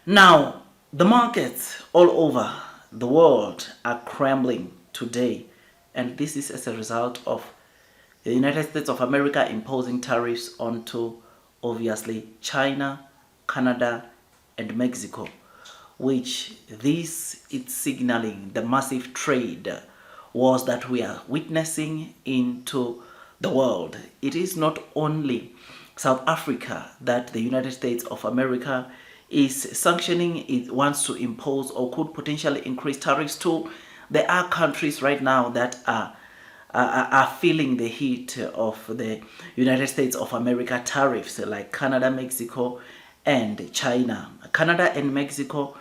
Now, the markets all over the world are crumbling today, and this is as a result of the United States of America imposing tariffs onto obviously China, Canada, and Mexico, which this is signaling the massive trade wars that we are witnessing into the world. It is not only South Africa that the United States of America is sanctioning, it wants to impose or could potentially increase tariffs to. There are countries right now that are feeling the heat of the United States of America tariffs, like Canada, Mexico, and China. Canada and Mexico,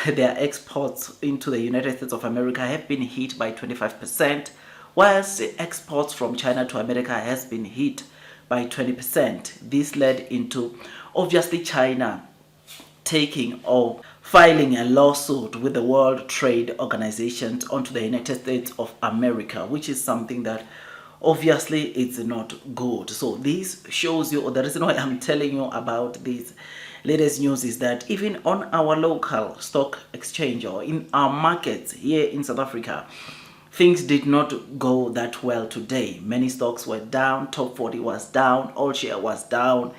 their exports into the United States of America have been hit by 25%, whilst the exports from China to America has been hit by 20%. This led into obviously China taking or filing a lawsuit with the World Trade Organization onto the United States of America, which is something that obviously it's not good. So this shows you, or the reason why I'm telling you about this latest news is that even on our local stock exchange or in our markets here in South Africa, things did not go that well today. Many stocks were down, top 40 was down, all share was down,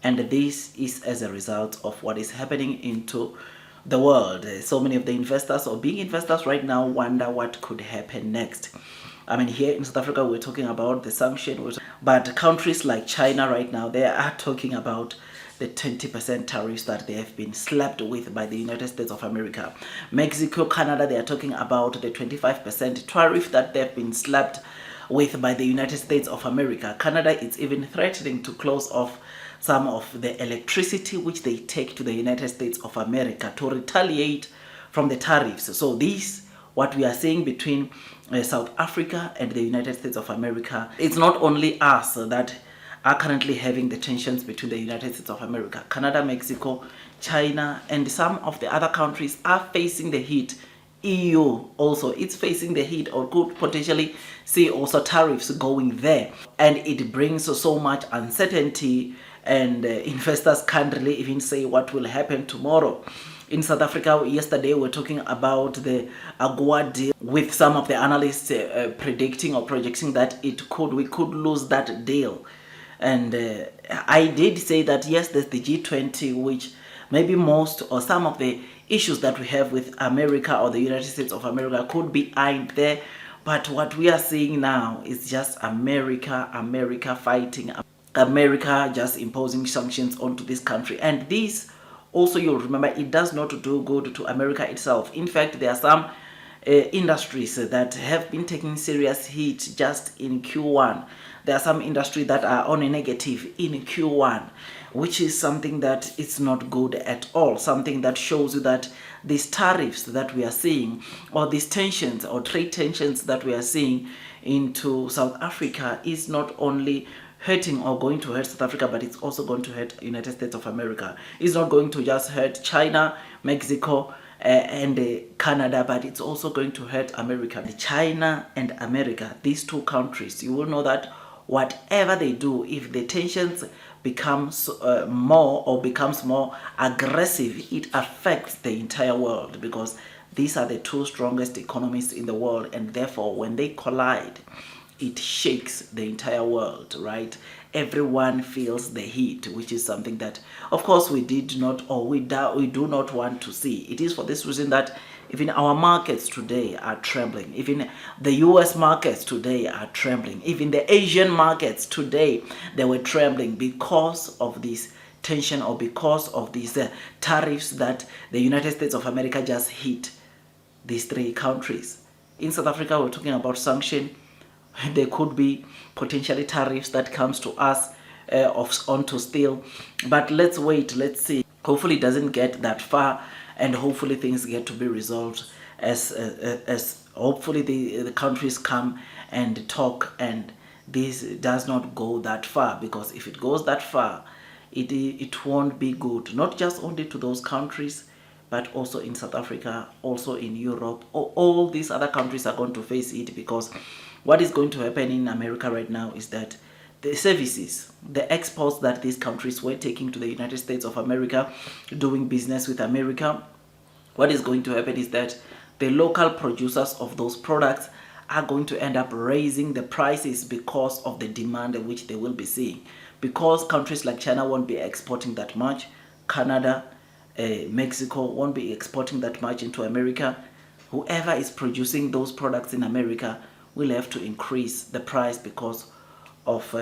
and this is as a result of what is happening into the world. So many of the investors or big investors right now wonder what could happen next. I mean, here in South Africa, we're talking about the sanction, but countries like China right now, they are talking about the 20% tariffs that they have been slapped with by the United States of America. Mexico, Canada, they are talking about the 25% tariff that they've been slapped with by the United States of America. Canada is even threatening to close off some of the electricity which they take to the United States of America to retaliate from the tariffs. So this, what we are seeing between South Africa and the United States of America, it's not only us that are currently having the tensions between the United States of America. Canada, Mexico, China, and some of the other countries are facing the heat. EU also, it's facing the heat or could potentially see also tariffs going there. And it brings so much uncertainty, and investors can't really even say what will happen tomorrow. In South Africa, yesterday we were talking about the AGOA deal, with some of the analysts predicting or projecting that we could lose that deal. And I did say that yes, there's the G20, which maybe most or some of the issues that we have with America or the United States of America could be aimed there. But what we are seeing now is just America fighting, America just imposing sanctions onto this country. And this also, you'll remember, it does not do good to America itself. In fact, there are some industries that have been taking serious hit just in Q1. There are some industries that are on a negative in Q1, which is something that is not good at all. Something that shows you that these tariffs that we are seeing, or these tensions or trade tensions that we are seeing into South Africa, is not only hurting or going to hurt South Africa, but it's also going to hurt United States of America. It's not going to just hurt China, Mexico, and Canada, but it's also going to hurt America. China and America, these two countries, you will know that whatever they do, if the tensions becomes becomes more aggressive, it affects the entire world, because these are the two strongest economies in the world, and therefore when they collide, it shakes the entire world, right? Everyone feels the heat, which is something that, of course, we did not, or we do not want to see. It is for this reason that even our markets today are trembling. Even the US markets today are trembling. Even the Asian markets today, they were trembling because of this tension, or because of these tariffs that the United States of America just hit these three countries. In South Africa, we're talking about sanction. There could be potentially tariffs that comes to us onto steel, but let's wait, let's see. Hopefully it doesn't get that far, and hopefully things get to be resolved as hopefully the countries come and talk, and this does not go that far, because if it goes that far, it won't be good, not just only to those countries, but also in South Africa, also in Europe. All these other countries are going to face it, because what is going to happen in America right now is that the services, the exports that these countries were taking to the United States of America, doing business with America, what is going to happen is that the local producers of those products are going to end up raising the prices because of the demand which they will be seeing. Because countries like China won't be exporting that much, Canada, Mexico won't be exporting that much into America, whoever is producing those products in America will have to increase the price because of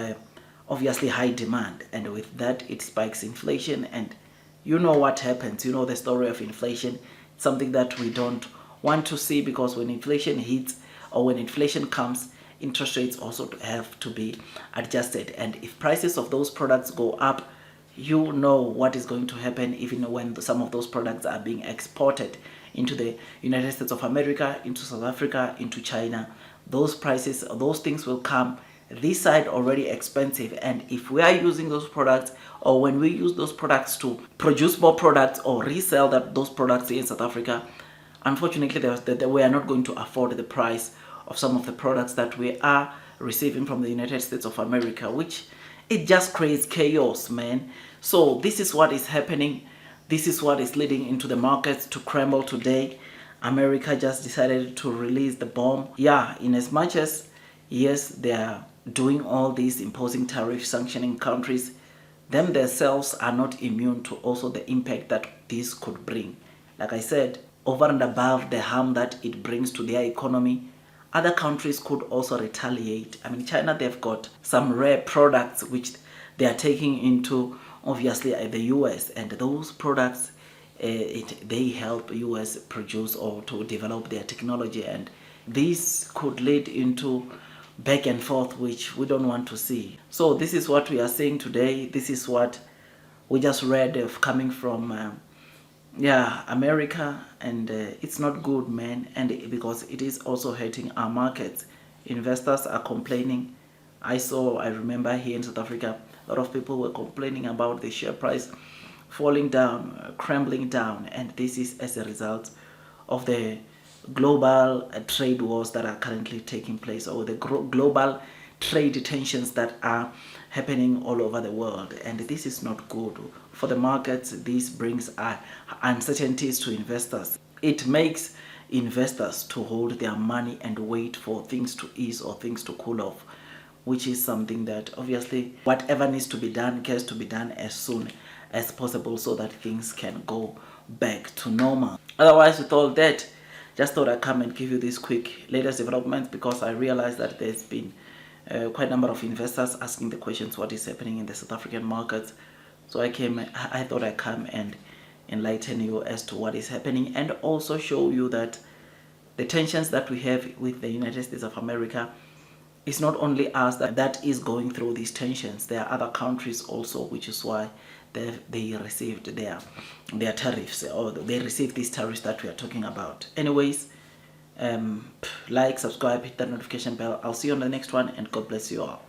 obviously high demand, and with that it spikes inflation. And you know what happens, you know the story of inflation. It's something that we don't want to see, because when inflation hits or when inflation comes, interest rates also have to be adjusted, and if prices of those products go up, you know what is going to happen. Even when some of those products are being exported into the United States of America, into South Africa, into China, those prices, those things will come this side already expensive. And if we are using those products, or when we use those products to produce more products or resell those products here in South Africa, unfortunately we are not going to afford the price of some of the products that we are receiving from the United States of America, which it just creates chaos, man. So this is what is happening. This is what is leading into the markets to crumble today. America just decided to release the bomb. Yeah, in as much as, yes, they are doing all these, imposing tariffs, sanctioning countries, them themselves are not immune to also the impact that this could bring. Like I said, over and above the harm that it brings to their economy, other countries could also retaliate. I mean, China, they've got some rare products which they are taking into, obviously, the US, and those products, they help US produce or to develop their technology, and this could lead into back and forth, which we don't want to see. So this is what we are seeing today. This is what we just read of coming from America, and it's not good, man. And because it is also hurting our markets, investors are complaining. I remember here in South Africa, a lot of people were complaining about the share price falling down, crumbling down, and this is as a result of the global trade wars that are currently taking place, or the global trade tensions that are happening all over the world. And this is not good for the markets. This brings uncertainties to investors. It makes investors to hold their money and wait for things to ease or things to cool off, which is something that obviously whatever needs to be done has to be done as soon as possible so that things can go back to normal. Otherwise, with all that, just thought I'd come and give you this quick latest developments, because I realized that there's been quite a number of investors asking the questions, what is happening in the South African markets. So I thought I'd come and enlighten you as to what is happening, and also show you that the tensions that we have with the United States of America, it's not only us that is going through these tensions. There are other countries also, which is why they received their tariffs, or they received these tariffs that we are talking about. Anyways, like, subscribe, hit that notification bell. I'll see you on the next one, and God bless you all.